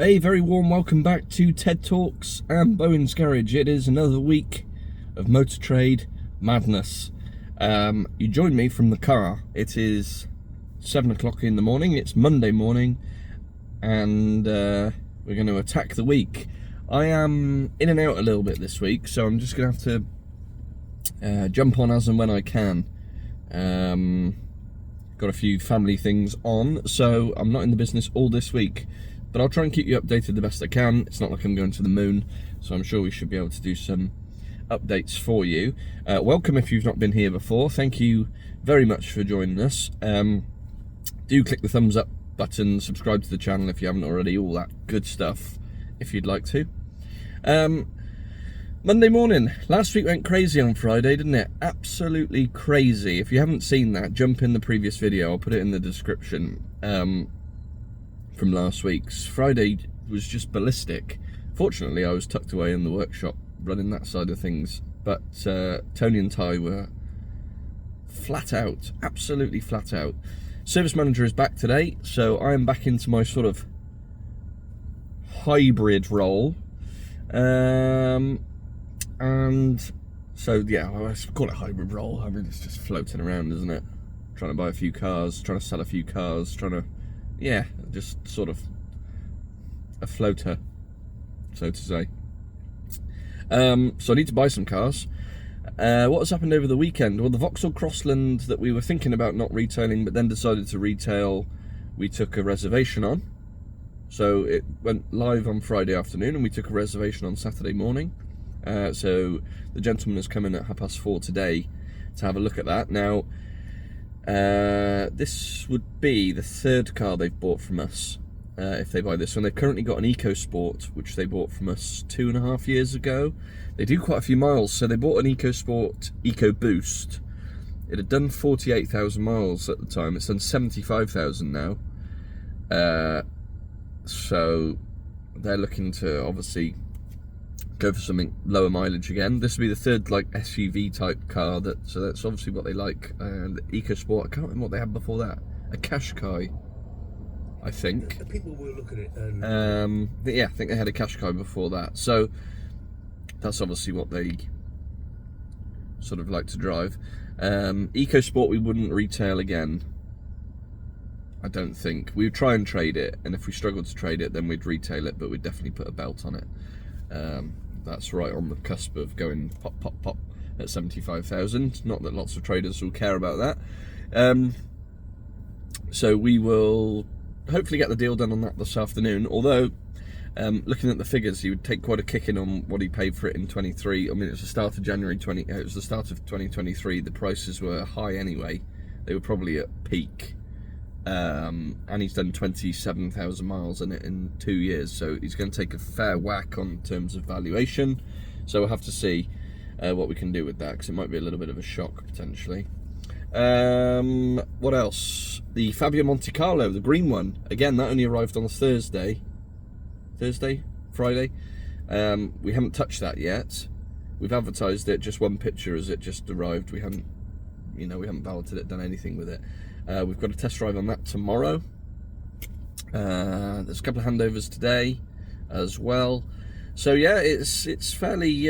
A very warm welcome back to TED Talks and Bowen's Garage. It is another week of motor trade madness. You joined me from the car. It is 7 o'clock in the morning. It's Monday morning, and we're going to attack the week. I am in and out a little bit this week, so I'm just going to have to jump on as and when I can. Got a few family things on, so I'm not in the business all this week. But I'll try and keep you updated the best I can. It's not like I'm going to the moon, so I'm sure we should be able to do some updates for you. Welcome if you've not been here before. Thank you very much for joining us. Do click the thumbs up button, subscribe to the channel if you haven't already, all that good stuff, if you'd like to. Monday morning. Last week went crazy on Friday, didn't it? Absolutely crazy. If you haven't seen that, jump in the previous video. I'll put it in the description. From last week's. Friday was just ballistic. Fortunately, I was tucked away in the workshop running that side of things, but Tony and Ty were flat out, absolutely flat out. Service manager is back today, so I am back into my sort of hybrid role, and so yeah, I call it hybrid role. I mean, it's just floating around, isn't it? Trying to buy a few cars, trying to sell a few cars, trying to, yeah, just sort of a floater, so to say. So I need to buy some cars. What has happened over the weekend? Well, the Vauxhall Crossland that we were thinking about not retailing, but then decided to retail, we took a reservation on. So it went live on Friday afternoon, and we took a reservation on Saturday morning. So the gentleman has come in at 4:30 today to have a look at that. Now, this would be the third car they've bought from us, if they buy this one. They've currently got an EcoSport, which they bought from us 2.5 years ago. They do quite a few miles, so they bought an EcoSport EcoBoost. It had done 48,000 miles at the time. It's done 75,000 now. So they're looking to obviously go for something lower mileage again. This will be the third like SUV type car, so that's obviously what they like. And the EcoSport, I can't remember what they had before that. A Qashqai, I think. The people were looking at it. Yeah, I think they had a Qashqai before that. So that's obviously what they sort of like to drive. EcoSport we wouldn't retail again, I don't think. We would try and trade it, and if we struggled to trade it, then we'd retail it, but we'd definitely put a belt on it. That's right on the cusp of going pop, pop, pop at 75,000. Not that lots of traders will care about that. So we will hopefully get the deal done on that this afternoon. Although, looking at the figures, he would take quite a kicking on what he paid for it in 23. I mean, it was the start of it was the start of 2023. The prices were high anyway. They were probably at peak. And he's done 27,000 miles in it in 2 years, so he's going to take a fair whack on terms of valuation. So we'll have to see what we can do with that, because it might be a little bit of a shock potentially. What else? The Fabia Monte Carlo, the green one. Again, that only arrived on a Friday. We haven't touched that yet. We've advertised it, just one picture as it just arrived. We haven't balloted it, done anything with it. We've got a test drive on that tomorrow. There's a couple of handovers today as well. So yeah, it's fairly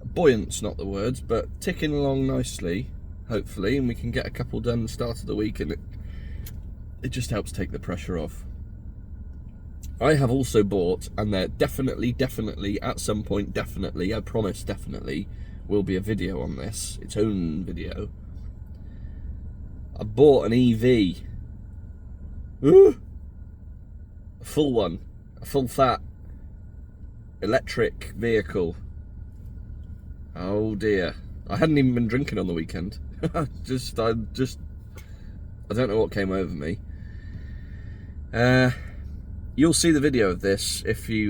buoyant's not the words, but ticking along nicely, hopefully, and we can get a couple done start of the week, and it just helps take the pressure off. I have also bought, and there definitely at some point, I promise, definitely will be a video on this, its own video. I bought an EV. Ooh! A full one. A full fat electric vehicle. Oh dear. I hadn't even been drinking on the weekend. I don't know what came over me. You'll see the video of this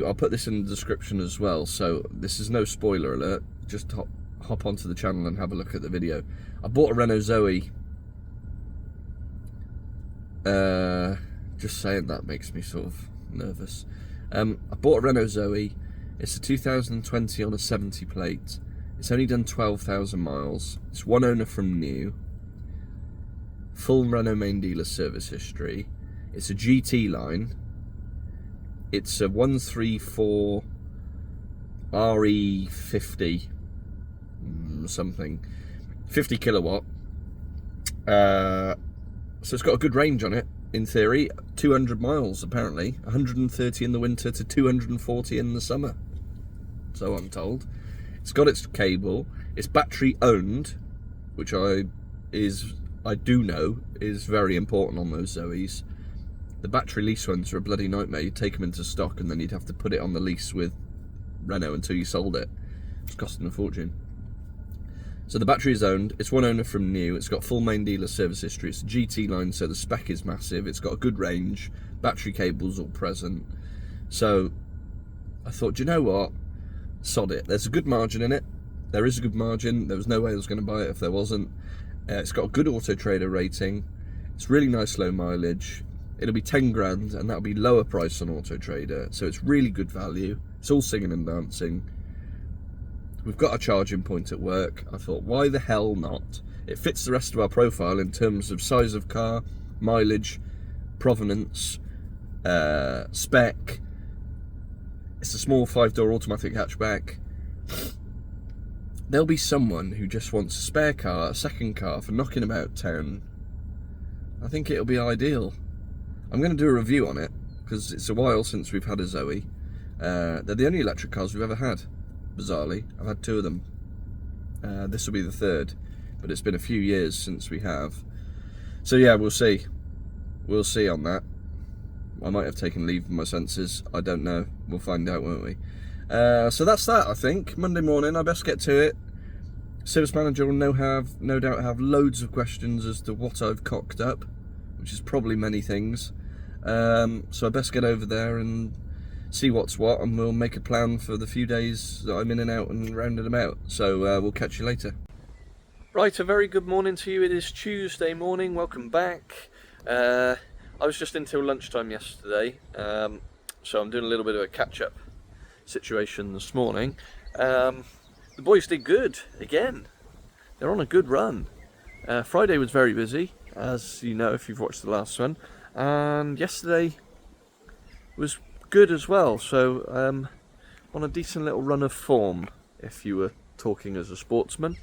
I'll put this in the description as well, so this is no spoiler alert. Just hop onto the channel and have a look at the video. I bought a Renault Zoe. Just saying that makes me sort of nervous. I bought a Renault Zoe. It's a 2020 on a 70 plate. It's only done 12,000 miles. It's one owner from new. Full Renault main dealer service history. It's a GT line. It's a 134 RE50 something, 50 kilowatt. So it's got a good range on it, in theory. 200 miles apparently, 130 in the winter to 240 in the summer, so I'm told. It's got its cable. It's battery owned, which I do know is very important on those Zoes. The battery lease ones are a bloody nightmare. You'd take them into stock and then you'd have to put it on the lease with Renault until you sold it. It's costing a fortune. So the battery is owned. It's one owner from new. It's got full main dealer service history. It's a GT line, so the spec is massive. It's got a good range. Battery cables all present. So I thought, do you know what? Sod it. There's a good margin in it. There is a good margin. There was no way I was going to buy it if there wasn't. It's got a good Auto Trader rating. It's really nice low mileage. It'll be 10 grand, and that'll be lower price on Auto Trader. So it's really good value. It's all singing and dancing. We've got a charging point at work. I thought, why the hell not? It fits the rest of our profile in terms of size of car, mileage, provenance, spec. It's a small 5-door automatic hatchback. There'll be someone who just wants a spare car, a second car for knocking about town. I think it'll be ideal. I'm going to do a review on it because it's a while since we've had a Zoe. They're the only electric cars we've ever had, bizarrely. I've had 2 of them. This will be the 3rd, but it's been a few years since we have. So yeah, we'll see. We'll see on that. I might have taken leave of my senses. I don't know. We'll find out, won't we? So that's that, I think. Monday morning, I best get to it. Service manager will no doubt have loads of questions as to what I've cocked up, which is probably many things. So I best get over there and see what's what, and we'll make a plan for the few days that I'm in and out and rounding about. So we'll catch you later. Right, a very good morning to you. It is Tuesday morning. Welcome back. I was just in till lunchtime yesterday, so I'm doing a little bit of a catch-up situation this morning. The boys did good again. They're on a good run. Friday was very busy, as you know if you've watched the last one, and yesterday was good as well. So on a decent little run of form, if you were talking as a sportsman.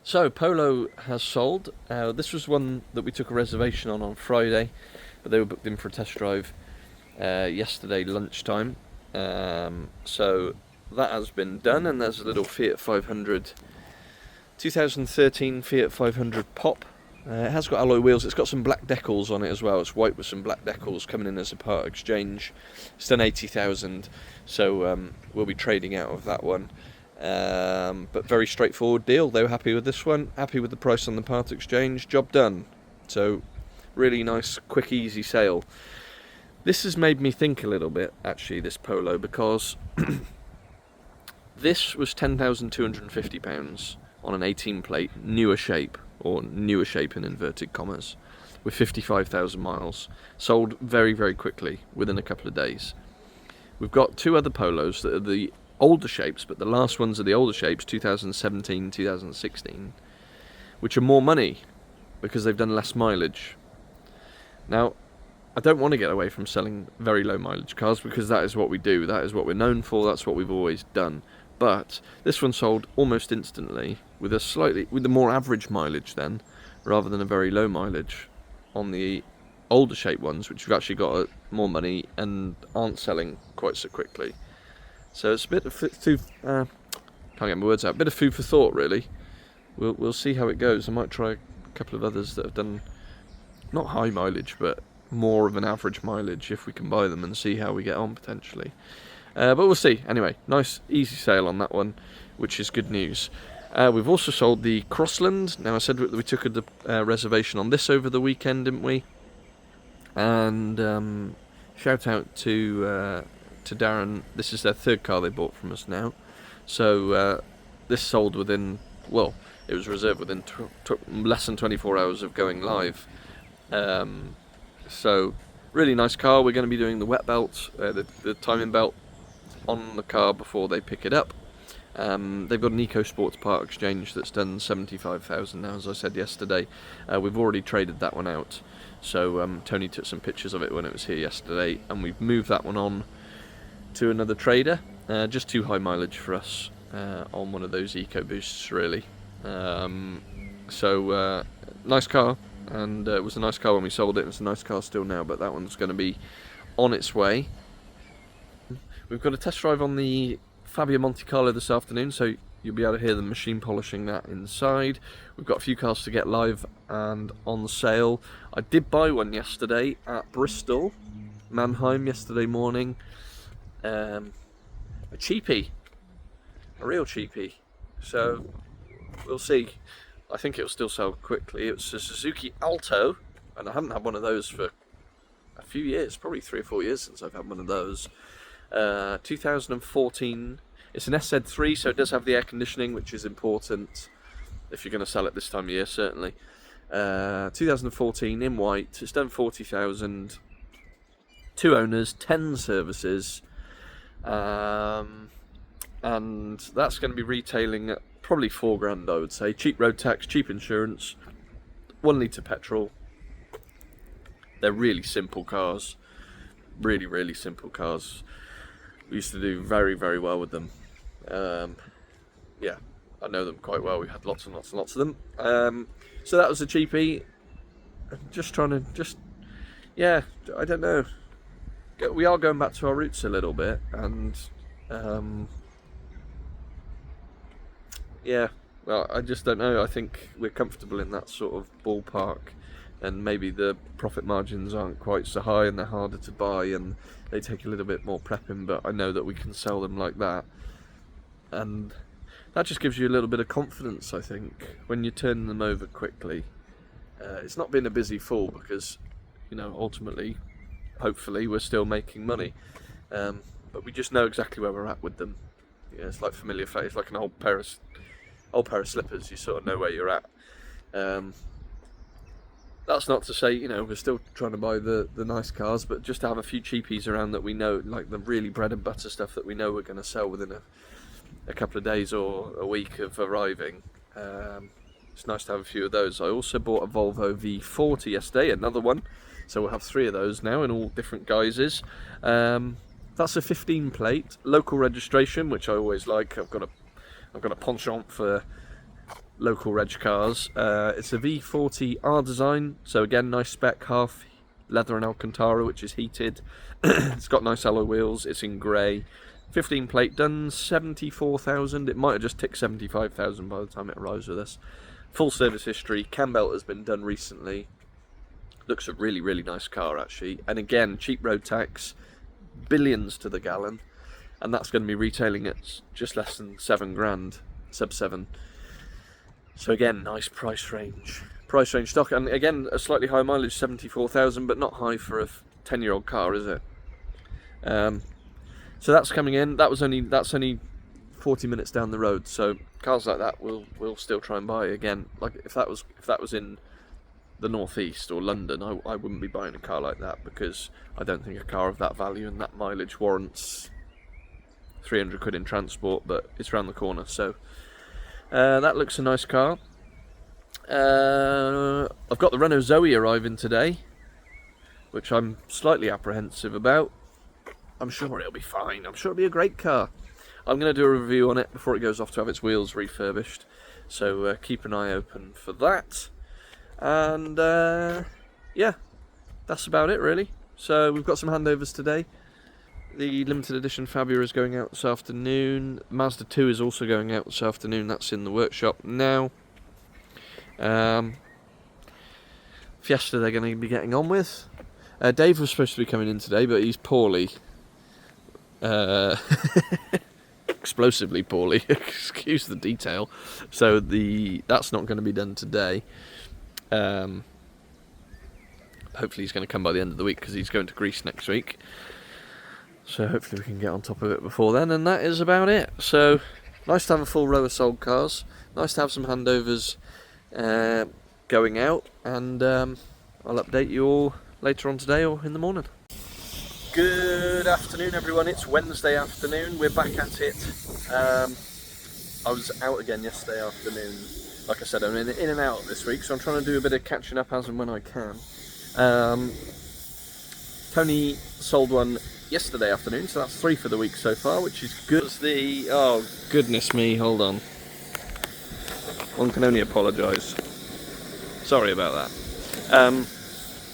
So Polo has sold. This was one that we took a reservation on Friday, but they were booked in for a test drive yesterday lunchtime. So that has been done, and there's a little Fiat 500, 2013 Fiat 500 Pop. It has got alloy wheels. It's got some black decals on it as well. It's white with some black decals coming in as a part exchange. It's done 80,000, so we'll be trading out of that one. But very straightforward deal. They were happy with this one, happy with the price on the part exchange. Job done. So really nice, quick, easy sale. This has made me think a little bit, actually, this Polo, because this was £10,250 on an 18 plate, newer shape, or newer shape in inverted commas, with 55,000 miles. Sold very, very quickly, within a couple of days. We've got 2 other Polos that are the older shapes, but the last ones are the older shapes, 2017, 2016, which are more money because they've done less mileage. Now, I don't want to get away from selling very low mileage cars because that is what we do, that is what we're known for, that's what we've always done. But this one sold almost instantly with a more average mileage then, rather than a very low mileage on the older shape ones, which have actually got more money and aren't selling quite so quickly. So it's a bit of food. Can't get my words out. A bit of food for thought, really. We'll see how it goes. I might try a couple of others that have done not high mileage, but more of an average mileage if we can buy them, and see how we get on potentially. But we'll see. Anyway, nice easy sale on that one, which is good news. We've also sold the Crossland. Now I said that we took a reservation on this over the weekend, didn't we? And shout out to Darren. This is their 3rd car they bought from us now. So this sold within, well, it was reserved within less than 24 hours of going live. So really nice car. We're going to be doing the wet belt, the timing belt on the car before they pick it up. They've got an Eco Sports part exchange that's done 75,000 now, as I said yesterday. We've already traded that one out, so Tony took some pictures of it when it was here yesterday, and we've moved that one on to another trader. Just too high mileage for us on one of those Eco Boosts, really. Nice car, and it was a nice car when we sold it, and it's a nice car still now, but that one's going to be on its way. We've got a test drive on the Fabia Monte Carlo this afternoon, so you'll be able to hear them machine polishing that inside. We've got a few cars to get live and on sale. I did buy one yesterday at Bristol, Mannheim, yesterday morning. A cheapie, a real cheapie. So we'll see. I think it'll still sell quickly. It's a Suzuki Alto, and I haven't had one of those for a few years, probably 3 or 4 years since I've had one of those. 2014. It's an SZ3, so it does have the air conditioning, which is important if you're going to sell it this time of year, certainly. 2014 in white. It's done 40,000. 2 owners, 10 services, and that's going to be retailing at probably £4,000, I would say. Cheap road tax, cheap insurance, 1 litre petrol. They're really simple cars. Really, really simple cars. We used to do very, very well with them. Yeah, I know them quite well. We had lots and lots and lots of them. So that was a cheapie. Just trying to, yeah, I don't know. We are going back to our roots a little bit, and yeah, well, I just don't know. I think we're comfortable in that sort of ballpark, and maybe the profit margins aren't quite so high, and they're harder to buy, and they take a little bit more prepping, but I know that we can sell them like that, and that just gives you a little bit of confidence, I think, when you're turning them over quickly. It's not been a busy fall because, you know, ultimately, hopefully, we're still making money, but we just know exactly where we're at with them. Yeah, it's like familiar face, like an old pair of slippers. You sort of know where you're at. That's not to say, you know, we're still trying to buy the nice cars, but just to have a few cheapies around that we know, like the really bread and butter stuff that we know we're going to sell within a couple of days or a week of arriving. It's nice to have a few of those. I also bought a Volvo V40 yesterday, another one. So we'll have 3 of those now in all different guises. That's a 15 plate, local registration, which I always like. I've got a penchant for local reg cars. It's a V40 R design, so again, nice spec, half leather and Alcantara, which is heated. It's got nice alloy wheels. It's in grey. 15 plate, done 74,000. It might have just ticked 75,000 by the time it arrives with us. Full service history. Cam belt has been done recently. Looks a really, really nice car, actually. And again, cheap road tax, billions to the gallon, and that's going to be retailing at just less than £7,000, sub 7. So again, nice price range stock, and again, a slightly high mileage, 74,000, but not high for a 10-year-old car, is it? So that's coming in. That's only 40 minutes down the road. So cars like that, we'll still try and buy again. Like if that was in the northeast or London, I wouldn't be buying a car like that, because I don't think a car of that value and that mileage warrants 300 quid in transport, but it's round the corner. So that looks a nice car. I've got the Renault Zoe arriving today, which I'm slightly apprehensive about. I'm sure it'll be fine. I'm sure it'll be a great car. I'm going to do a review on it before it goes off to have its wheels refurbished, so keep an eye open for that. And yeah, that's about it really. So we've got some handovers today. The limited edition Fabia is going out this afternoon. Mazda 2 is also going out this afternoon. That's in the workshop now. Fiesta they're going to be getting on with. Dave was supposed to be coming in today, but he's poorly. Explosively poorly. Excuse the detail. So that's not going to be done today. Hopefully he's going to come by the end of the week, because he's going to Greece next week. So hopefully we can get on top of it before then, and that is about it. So nice to have a full row of sold cars. Nice to have some handovers going out, and I'll update you all later on today or in the morning. Good afternoon everyone, it's Wednesday afternoon, we're back at it. I was out again yesterday afternoon. Like I said, I'm in and out this week, so I'm trying to do a bit of catching up as and when I can. Tony sold one yesterday afternoon, so that's 3 for the week so far, which is good. Oh goodness me, hold on. One can only apologise. Sorry about that.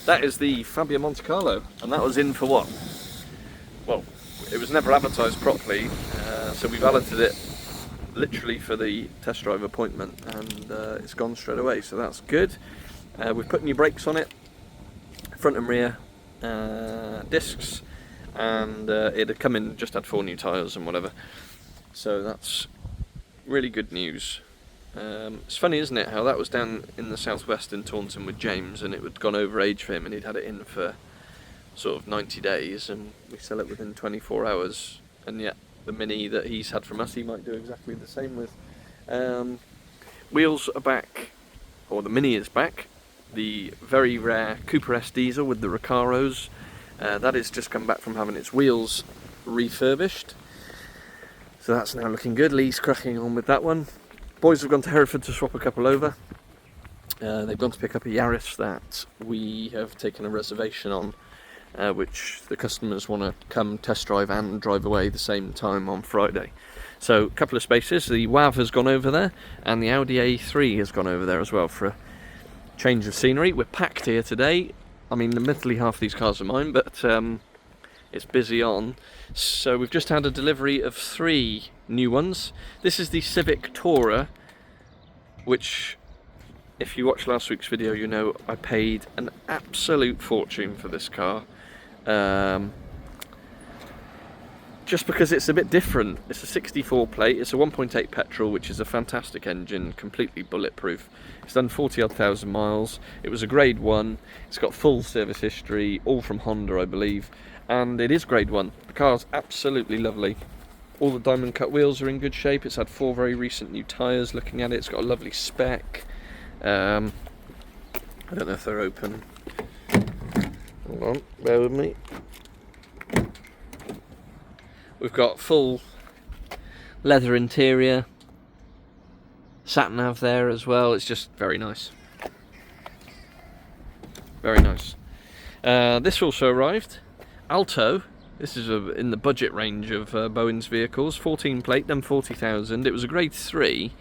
That is the Fabia Monte Carlo, and that was in for what? Well, it was never advertised properly, so we validated it literally for the test drive appointment, and it's gone straight away, so that's good. We've put new brakes on it, front and rear discs, and it had come in, just had 4 new tyres and whatever, so that's really good news. It's funny, isn't it, how that was down in the southwest in Taunton with James, and it had gone over age for him, and he'd had it in for sort of 90 days, and we sell it within 24 hours, and yet the Mini that he's had from us, he might do exactly the same with. Wheels are back, or the Mini is back. The very rare Cooper S diesel with the Recaros, that has just come back from having its wheels refurbished, so that's now looking good. Lee's cracking on with that one. Boys have gone to Hereford to swap a couple over. They've gone to pick up a Yaris that we have taken a reservation on, which the customers want to come test drive and drive away the same time on Friday. So a couple of spaces. The WAV has gone over there, and the Audi A3 has gone over there as well for a change of scenery. We're packed here today. I mean, admittedly half these cars are mine, but it's busy on. So we've just had a delivery of 3 new ones. This is the Civic Tourer, which, if you watched last week's video, you know I paid an absolute fortune for this car. Just because it's a bit different. It's a 64 plate, it's a 1.8 petrol, which is a fantastic engine, completely bulletproof. It's done 40 odd thousand miles. It was a grade 1, it's got full service history, all from Honda I believe, and it is grade 1. The car's absolutely lovely. All the diamond cut wheels are in good shape. It's had 4 very recent new tyres. Looking at it, it's got a lovely spec. I don't know if they're open. Hold on, bear with me. We've got full leather interior, sat nav there as well. It's just very nice. Very nice. This also arrived. Alto. This is in the budget range of Bowen's vehicles. 14 plate, done 40,000. It was a grade 3,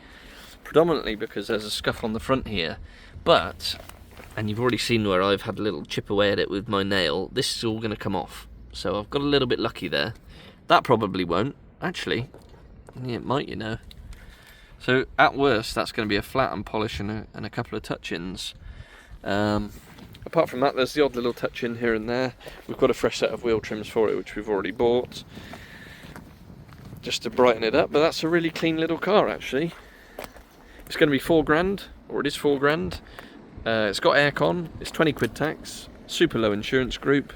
predominantly because there's a scuff on the front here. But, and you've already seen where I've had a little chip away at it with my nail, this is all going to come off. So I've got a little bit lucky there. That probably won't. Actually, yeah, it might, you know. So at worst, that's going to be a flat and polish and a couple of touch-ins. Apart from that, there's the odd little touch-in here and there. We've got a fresh set of wheel trims for it, which we've already bought, just to brighten it up. But that's a really clean little car, actually. It's going to be £4,000, or it is £4,000. It's got aircon. It's 20 quid tax. Super low insurance group.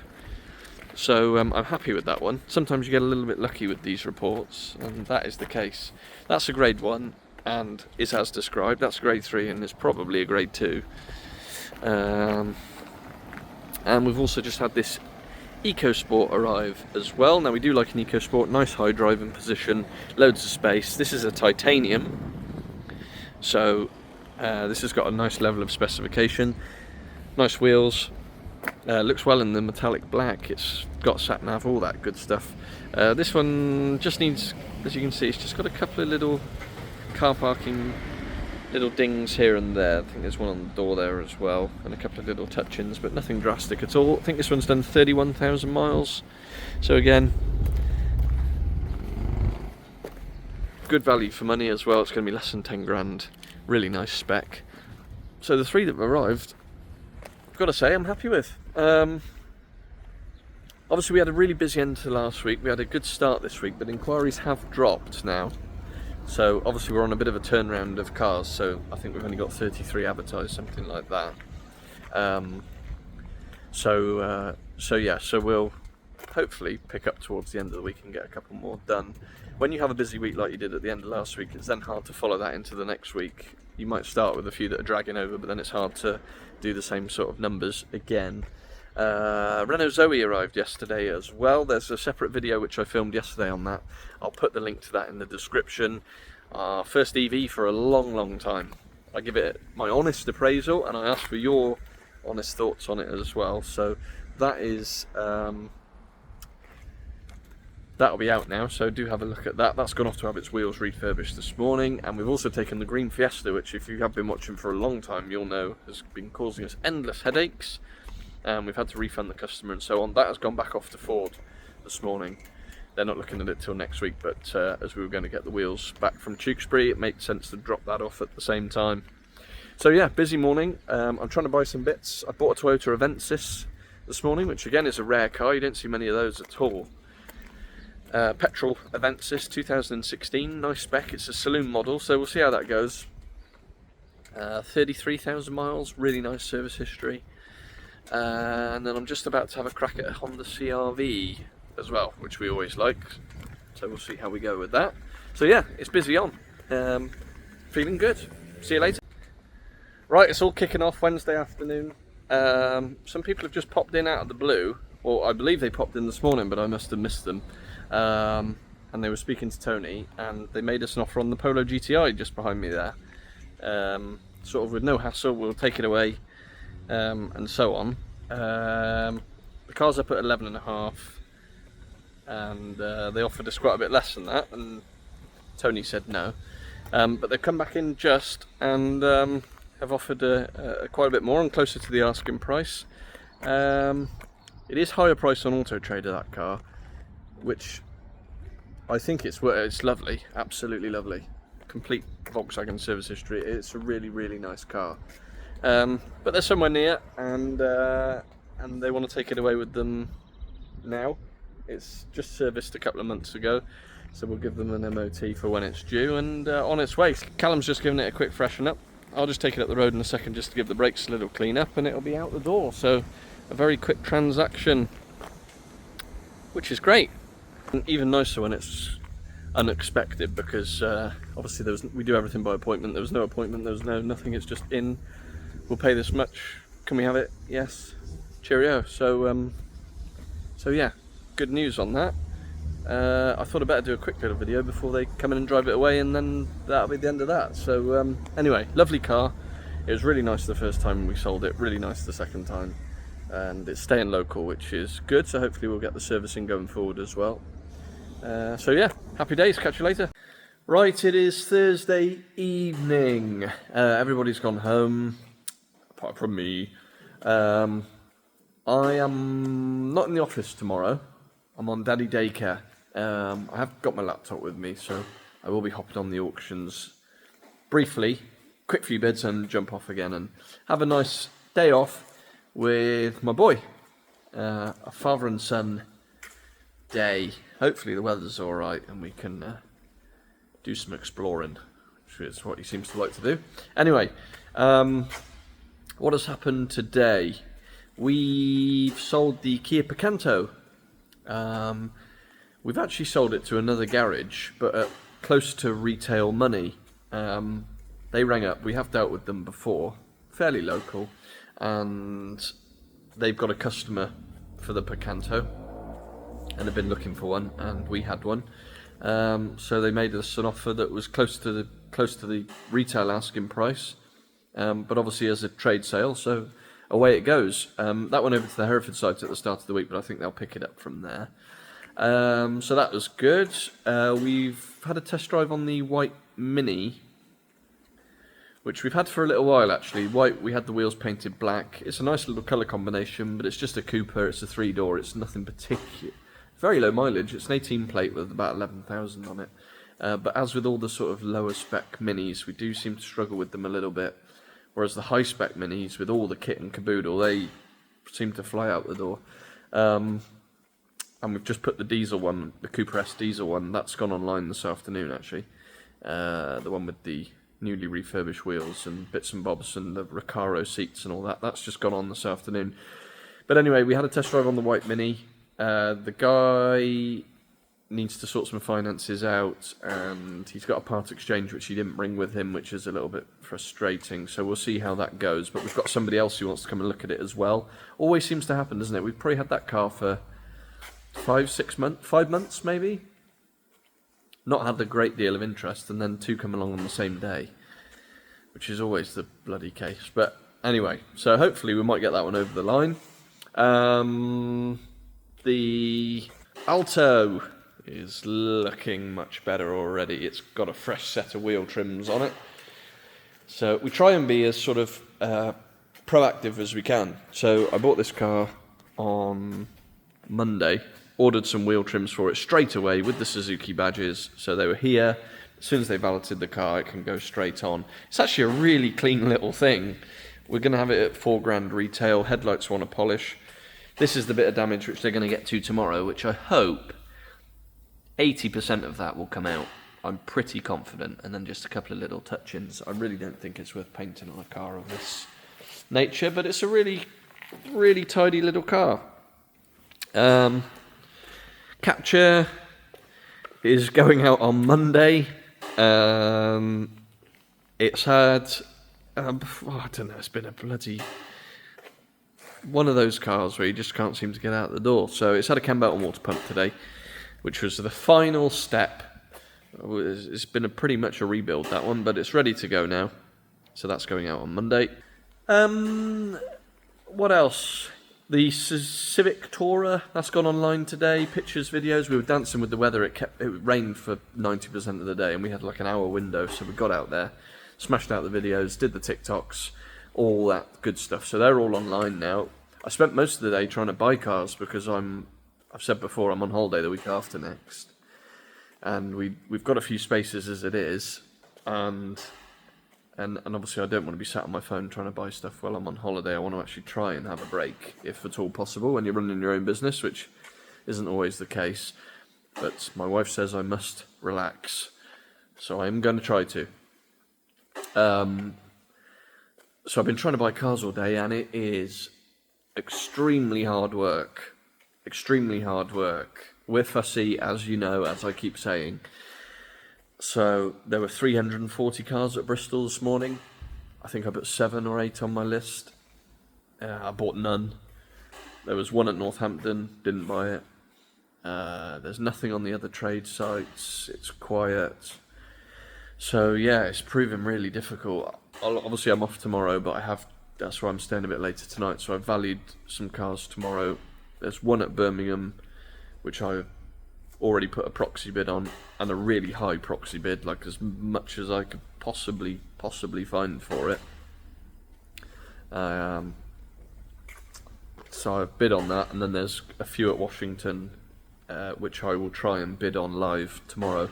So I'm happy with that one. Sometimes you get a little bit lucky with these reports, and that is the case. That's a grade 1 and is as described. That's grade 3 and is probably a grade 2. And we've also just had this EcoSport arrive as well. Now we do like an EcoSport, nice high driving position, loads of space. This is a titanium, so this has got a nice level of specification. Nice wheels. Looks well in the metallic black. It's got sat nav, all that good stuff. This one just needs, as you can see, it's just got a couple of little car parking little dings here and there. I think there's one on the door there as well, and a couple of little touch-ins, but nothing drastic at all. I think this one's done 31,000 miles. So again, good value for money as well. It's going to be less than 10 grand. Really nice spec. So the 3 that have arrived, I've got to say I'm happy with. Obviously we had a really busy end to last week. We had a good start this week, but inquiries have dropped now. So obviously we're on a bit of a turnaround of cars, so I think we've only got 33 advertised, something like that. So we'll hopefully pick up towards the end of the week and get a couple more done. When you have a busy week like you did at the end of last week, it's then hard to follow that into the next week. You might start with a few that are dragging over, but then it's hard to do the same sort of numbers again. Renault Zoe arrived yesterday as well. There's a separate video which I filmed yesterday on that. I'll put the link to that in the description. Our first EV for a long time. I give it my honest appraisal, and I ask for your honest thoughts on it as well. So that is that'll be out now, so do have a look at that. That's gone off to have its wheels refurbished this morning, and we've also taken the green Fiesta, which if you have been watching for a long time, you'll know has been causing us endless headaches, and we've had to refund the customer and so on. That has gone back off to Ford this morning. They're not looking at it till next week, but as we were going to get the wheels back from Tewkesbury, it made sense to drop that off at the same time. So yeah, busy morning. I'm trying to buy some bits. I bought a Toyota Avensis this morning, which again is a rare car. You don't see many of those at all. Petrol Avensis 2016, nice spec. It's a saloon model, so we'll see how that goes. 33,000 miles, really nice service history. And then I'm just about to have a crack at a Honda CR-V as well, which we always like. So we'll see how we go with that. So yeah, it's busy on. Feeling good. See you later. Right, it's all kicking off Wednesday afternoon. Some people have just popped in out of the blue. Well, I believe they popped in this morning, but I must have missed them. And they were speaking to Tony, and they made us an offer on the Polo GTI just behind me there. Sort of with no hassle, we'll take it away, and so on. The car's up at 11.5, and they offered us quite a bit less than that, and Tony said no. But they've come back in just and have offered quite a bit more and closer to the asking price. It is higher price on Auto Trader, that car, which I think it's lovely, absolutely lovely. Complete Volkswagen service history. It's a really nice car. But they're somewhere near, and they want to take it away with them now. It's just serviced a couple of months ago, so we'll give them an MOT for when it's due, and on its way. Callum's just given it a quick freshen up. I'll just take it up the road in a second just to give the brakes a little clean up, and it'll be out the door. So a very quick transaction, which is great. And even nicer when it's unexpected, because obviously we do everything by appointment. There was no appointment, there was nothing. It's just in, we'll pay this much, can we have it? Yes, cheerio. So yeah, good news on that. I thought I'd better do a quick little video before they come in and drive it away, and then that'll be the end of that. So anyway, lovely car. It was really nice the first time we sold it, really nice the second time, and it's staying local, which is good. So hopefully we'll get the servicing going forward as well. So yeah, happy days, catch you later. Right, it is Thursday evening. Everybody's gone home, apart from me. I am not in the office tomorrow. I'm on daddy daycare. I have got my laptop with me, so I will be hopping on the auctions briefly, quick few bids, and jump off again and have a nice day off with my boy. A father and son day. Hopefully the weather's alright and we can do some exploring, which is what he seems to like to do. Anyway, what has happened today? We've sold the Kia Picanto. We've actually sold it to another garage, but at close to retail money. They rang up, we have dealt with them before, fairly local, and they've got a customer for the Picanto and have been looking for one, and we had one. So they made us an offer that was close to the retail asking price, but obviously as a trade sale, so away it goes. That went over to the Hereford site at the start of the week, but I think they'll pick it up from there. So that was good. We've had a test drive on the white Mini, which we've had for a little while actually. White, we had the wheels painted black. It's a nice little colour combination, but it's just a Cooper, it's a 3-door, it's nothing particular. Very low mileage, it's an 18 plate with about 11,000 on it. But as with all the sort of lower spec Minis, we do seem to struggle with them a little bit. Whereas the high spec Minis, with all the kit and caboodle, they seem to fly out the door. And we've just put the diesel one, the Cooper S diesel one, that's gone online this afternoon actually. The one with the newly refurbished wheels and bits and bobs and the Recaro seats and all that, that's just gone on this afternoon. But anyway, we had a test drive on the white Mini. The guy needs to sort some finances out, and he's got a part exchange which he didn't bring with him, which is a little bit frustrating, so we'll see how that goes. But we've got somebody else who wants to come and look at it as well. Always seems to happen, doesn't it? We've probably had that car for 5 months maybe, not had a great deal of interest, and then 2 come along on the same day, which is always the bloody case. But anyway, so hopefully we might get that one over the line. The Alto is looking much better already. It's got a fresh set of wheel trims on it. So we try and be as sort of proactive as we can. So I bought this car on Monday, ordered some wheel trims for it straight away with the Suzuki badges. So they were here. As soon as they valeted the car, it can go straight on. It's actually a really clean little thing. We're going to have it at £4,000 retail. Headlights want to polish. This is the bit of damage which they're going to get to tomorrow, which I hope 80% of that will come out. I'm pretty confident. And then just a couple of little touch-ins. I really don't think it's worth painting on a car of this nature, but it's a really, really tidy little car. Capture is going out on Monday. It's had, I don't know, it's been a bloody one of those cars where you just can't seem to get out the door. So it's had a cam belt and water pump today, which was the final step. It's been pretty much a rebuild, that one, but it's ready to go now. So that's going out on Monday. What else? The Civic Tourer, that's gone online today. Pictures, videos. We were dancing with the weather. It rained for 90% of the day, and we had like an hour window, so we got out there, smashed out the videos, did the TikToks, all that good stuff. So they're all online now. I spent most of the day trying to buy cars because I've said before, I'm on holiday the week after next, and we've got a few spaces as it is, and obviously I don't want to be sat on my phone trying to buy stuff while I'm on holiday. I want to actually try and have a break, if at all possible, when you're running your own business, which isn't always the case. But my wife says I must relax, so I'm going to try to. So I've been trying to buy cars all day, and it is extremely hard work. Extremely hard work. We're fussy, as you know, as I keep saying. So there were 340 cars at Bristol this morning. I think I put 7 or 8 on my list. I bought none. There was one at Northampton, didn't buy it. There's nothing on the other trade sites. It's quiet. So yeah, it's proven really difficult. Obviously I'm off tomorrow, but that's why I'm staying a bit later tonight. So I've valued some cars tomorrow. There's one at Birmingham, which I've already put a proxy bid on, and a really high proxy bid, like as much as I could possibly find for it. So I've bid on that, and then there's a few at Washington, which I will try and bid on live tomorrow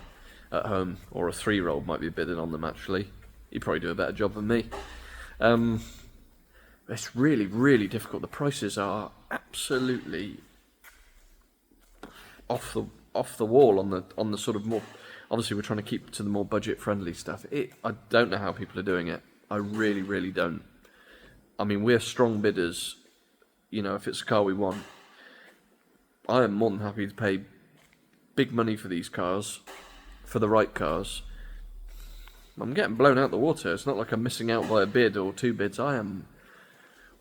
at home, or a 3-year-old might be bidding on them actually. He'd probably do a better job than me. It's really, really difficult. The prices are absolutely off the wall on the sort of more. Obviously, we're trying to keep to the more budget friendly stuff. I don't know how people are doing it. I really, really don't. I mean, we're strong bidders. You know, if it's a car we want, I am more than happy to pay big money for these cars, for the right cars. I'm getting blown out the water. It's not like I'm missing out by a bid or 2 bids. I am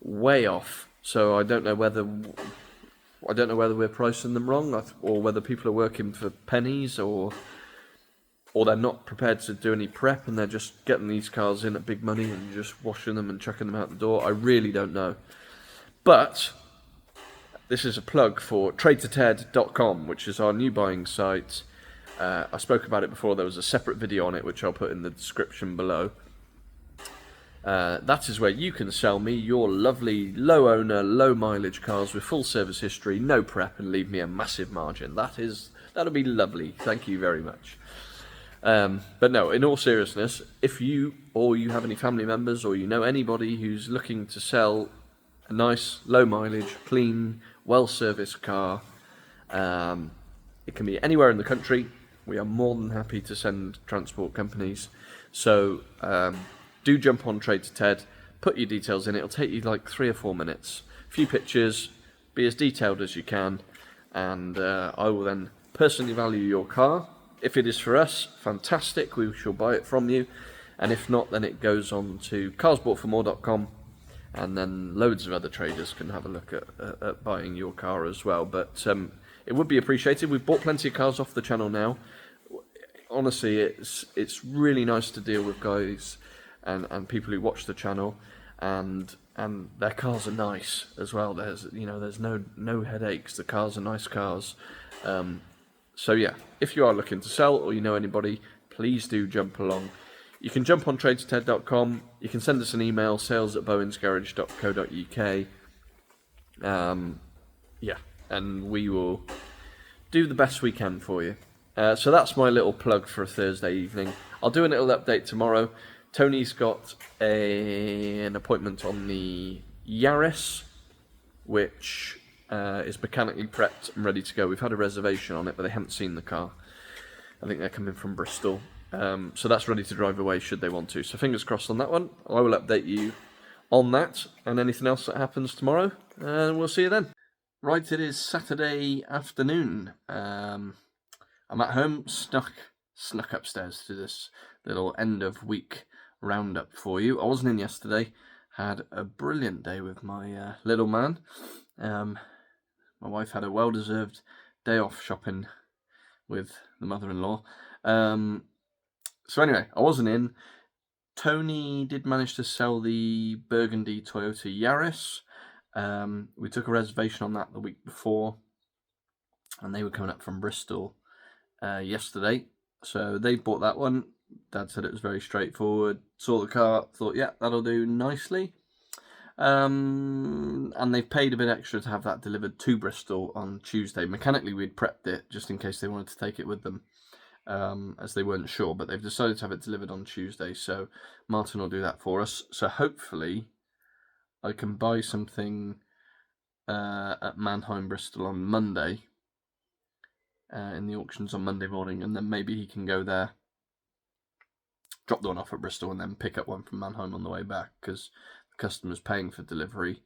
way off. So I don't know whether we're pricing them wrong, or whether people are working for pennies, or they're not prepared to do any prep and they're just getting these cars in at big money and just washing them and chucking them out the door. I really don't know. But this is a plug for TradeToTed.com, which is our new buying site. I spoke about it before. There was a separate video on it, which I'll put in the description below. That is where you can sell me your lovely low owner, low mileage cars with full service history, no prep, and leave me a massive margin. That'll be lovely. Thank you very much. But no, in all seriousness, if you have any family members, or you know anybody who's looking to sell a nice low mileage, clean, well serviced car, it can be anywhere in the country. We are more than happy to send transport companies. So do jump on Trade to Ted, put your details in. It'll take you like 3 or 4 minutes. A few pictures, be as detailed as you can, and I will then personally value your car. If it is for us, fantastic, we shall buy it from you. And if not, then it goes on to carsboughtformore.com, and then loads of other traders can have a look at buying your car as well. But it would be appreciated. We've bought plenty of cars off the channel now. honestly, it's really nice to deal with guys and people who watch the channel, and their cars are nice as well. There's no headaches. The cars are nice cars. So yeah, if you are looking to sell or you know anybody, please do jump along. You can jump on tradested.com. You can send us an email, sales@bowensgarage.co.uk. Yeah, and we will do the best we can for you. So that's my little plug for a Thursday evening. I'll do a little update tomorrow. Tony's got an appointment on the Yaris, which is mechanically prepped and ready to go. We've had a reservation on it, but they haven't seen the car. I think they're coming from Bristol. So that's ready to drive away should they want to. So fingers crossed on that one. I will update you on that and anything else that happens tomorrow. And we'll see you then. Right, it is Saturday afternoon. I'm at home, snuck upstairs to this little end of week roundup for you. I wasn't in yesterday. Had a brilliant day with my little man. My wife had a well-deserved day off shopping with the mother-in-law. So anyway, I wasn't in. Tony did manage to sell the burgundy Toyota Yaris. We took a reservation on that the week before, and they were coming up from Bristol yesterday. So they bought that one. Dad said it was very straightforward. Saw the car, thought, yeah, that'll do nicely. And they've paid a bit extra to have that delivered to Bristol on Tuesday. Mechanically, we'd prepped it just in case they wanted to take it with them, as they weren't sure. But they've decided to have it delivered on Tuesday, so Martin will do that for us. So hopefully I can buy something at Mannheim, Bristol on Monday, in the auctions on Monday morning, and then maybe he can go there, drop the one off at Bristol, and then pick up one from Mannheim on the way back, because the customer's paying for delivery.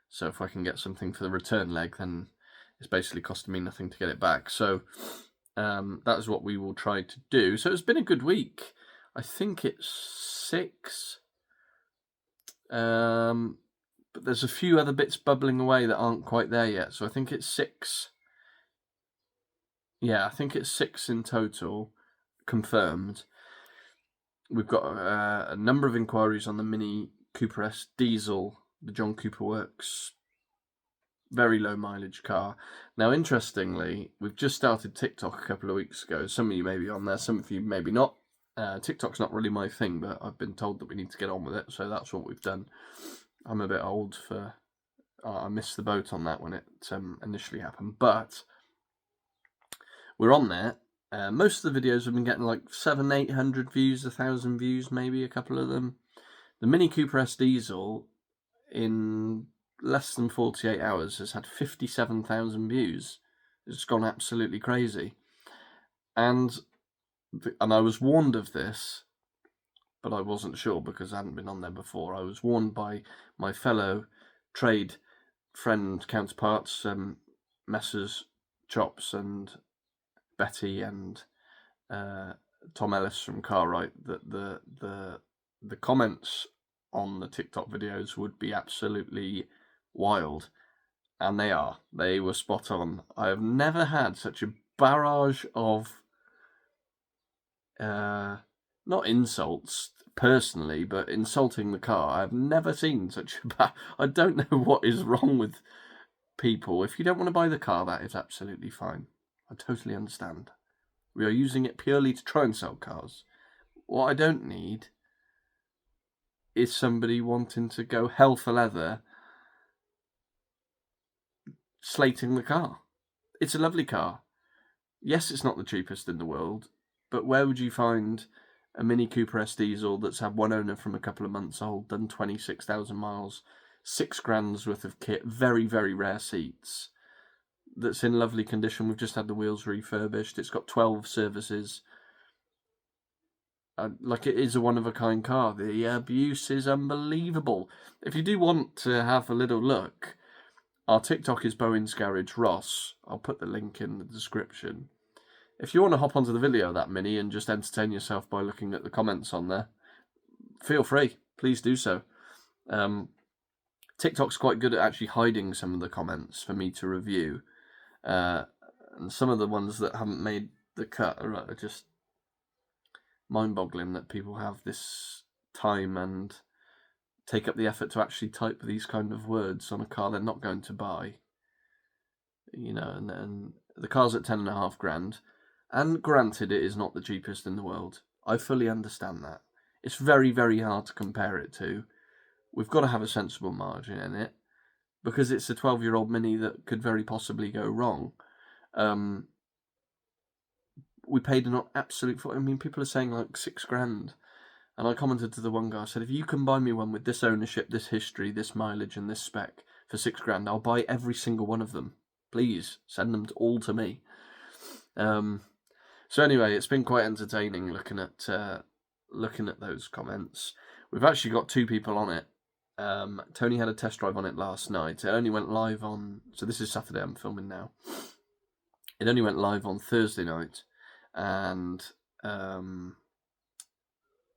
So if I can get something for the return leg, then it's basically costing me nothing to get it back. So that is what we will try to do. So it's been a good week. I think it's 6. But there's a few other bits bubbling away that aren't quite there yet. So I think it's 6. Yeah, I think it's 6 in total, confirmed. We've got a number of inquiries on the Mini Cooper S diesel, the John Cooper Works, very low mileage car. Now, interestingly, we've just started TikTok a couple of weeks ago. Some of you may be on there, some of you maybe not. TikTok's not really my thing, but I've been told that we need to get on with it, so that's what we've done. I'm a bit old for... I missed the boat on that when it initially happened, but we're on there. Most of the videos have been getting like 700-800 views, 1,000 views, maybe a couple of them. The Mini Cooper S diesel, in less than 48 hours, has had 57,000 views. It's gone absolutely crazy. And I was warned of this, but I wasn't sure because I hadn't been on there before. I was warned by my fellow trade friend counterparts, Messrs. Chops and Betty and Tom Ellis from Cartwright, that the comments on the TikTok videos would be absolutely wild, and they are. They were spot on. I have never had such a barrage of not insults personally, but insulting the car. I've never seen such a I don't know what is wrong with people. If you don't want to buy the car, that is absolutely fine. I totally understand. We are using it purely to try and sell cars. What I don't need is somebody wanting to go hell for leather slating the car. It's a lovely car. Yes, it's not the cheapest in the world, but where would you find a Mini Cooper S diesel that's had one owner from a couple of months old, done 26,000 miles, £6,000 worth of kit, very, very rare seats, that's in lovely condition? We've just had the wheels refurbished. It's got 12 services. Like, it is a one-of-a-kind car. The abuse is unbelievable. If you do want to have a little look, our TikTok is Bowen's Garage Ross. I'll put the link in the description. If you want to hop onto the video of that Mini and just entertain yourself by looking at the comments on there, feel free. Please do so. TikTok's quite good at actually hiding some of the comments for me to review. And some of the ones that haven't made the cut are just mind-boggling that people have this time and take up the effort to actually type these kind of words on a car they're not going to buy. You know, and the car's at 10.5 grand, and granted, it is not the cheapest in the world. I fully understand that. It's very, very hard to compare it to. We've got to have a sensible margin in it, because it's a 12-year-old Mini that could very possibly go wrong. We paid an absolute... I mean, people are saying like 6 grand. And I commented to the one guy, I said, if you can buy me one with this ownership, this history, this mileage, and this spec for 6 grand, I'll buy every single one of them. Please, send them all to me. So anyway, it's been quite entertaining looking at those comments. We've actually got 2 people on it. Tony had a test drive on it last night. It only went live on... So this is Saturday, I'm filming now. It only went live on Thursday night. And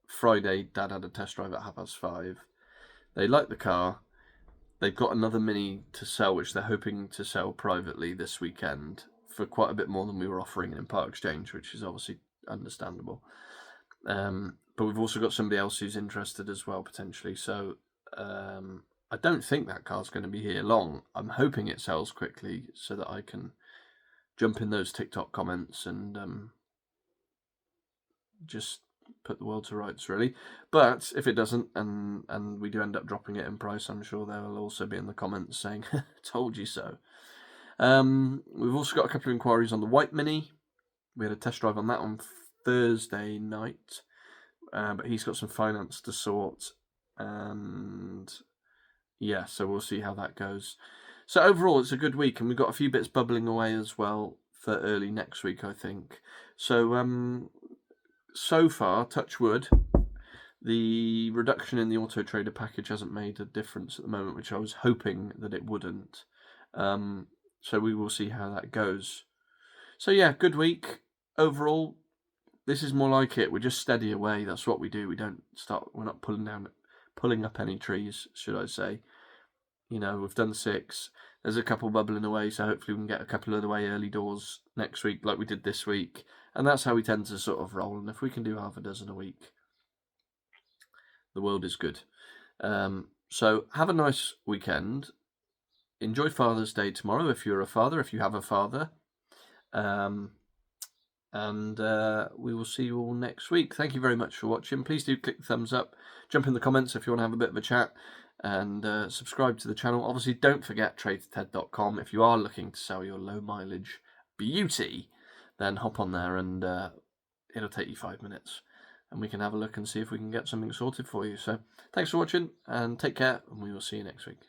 Friday, Dad had a test drive at 5:30. They like the car. They've got another Mini to sell, which they're hoping to sell privately this weekend for quite a bit more than we were offering in part exchange, which is obviously understandable. But we've also got somebody else who's interested as well, potentially. So I don't think that car's going to be here long. I'm hoping it sells quickly so that I can jump in those TikTok comments and just put the world to rights, really. But if it doesn't, and we do end up dropping it in price, I'm sure there will also be in the comments saying, told you so. We've also got a couple of inquiries on the white Mini. We had a test drive on that on Thursday night, but he's got some finance to sort, and yeah, so we'll see how that goes. So overall, it's a good week, and we've got a few bits bubbling away as well for early next week, I think. So so far, touch wood, the reduction in the Auto Trader package hasn't made a difference at the moment, which I was hoping that it wouldn't. So we will see how that goes. So yeah, good week overall. This is more like it. We're just steady away. That's what we do. We're not pulling up any trees, should I say. You know, we've done 6. There's a couple bubbling away, so hopefully we can get a couple of the way early doors next week like we did this week. And that's how we tend to sort of roll. And if we can do half a dozen a week, the world is good. So have a nice weekend. Enjoy Father's Day tomorrow if you're a father, if you have a father. And we will see you all next week. Thank you very much for watching. Please do click the thumbs up. Jump in the comments if you want to have a bit of a chat. And subscribe to the channel. Obviously, don't forget tradeted.com. If you are looking to sell your low mileage beauty, then hop on there and it'll take you 5 minutes. And we can have a look and see if we can get something sorted for you. So thanks for watching and take care, and we will see you next week.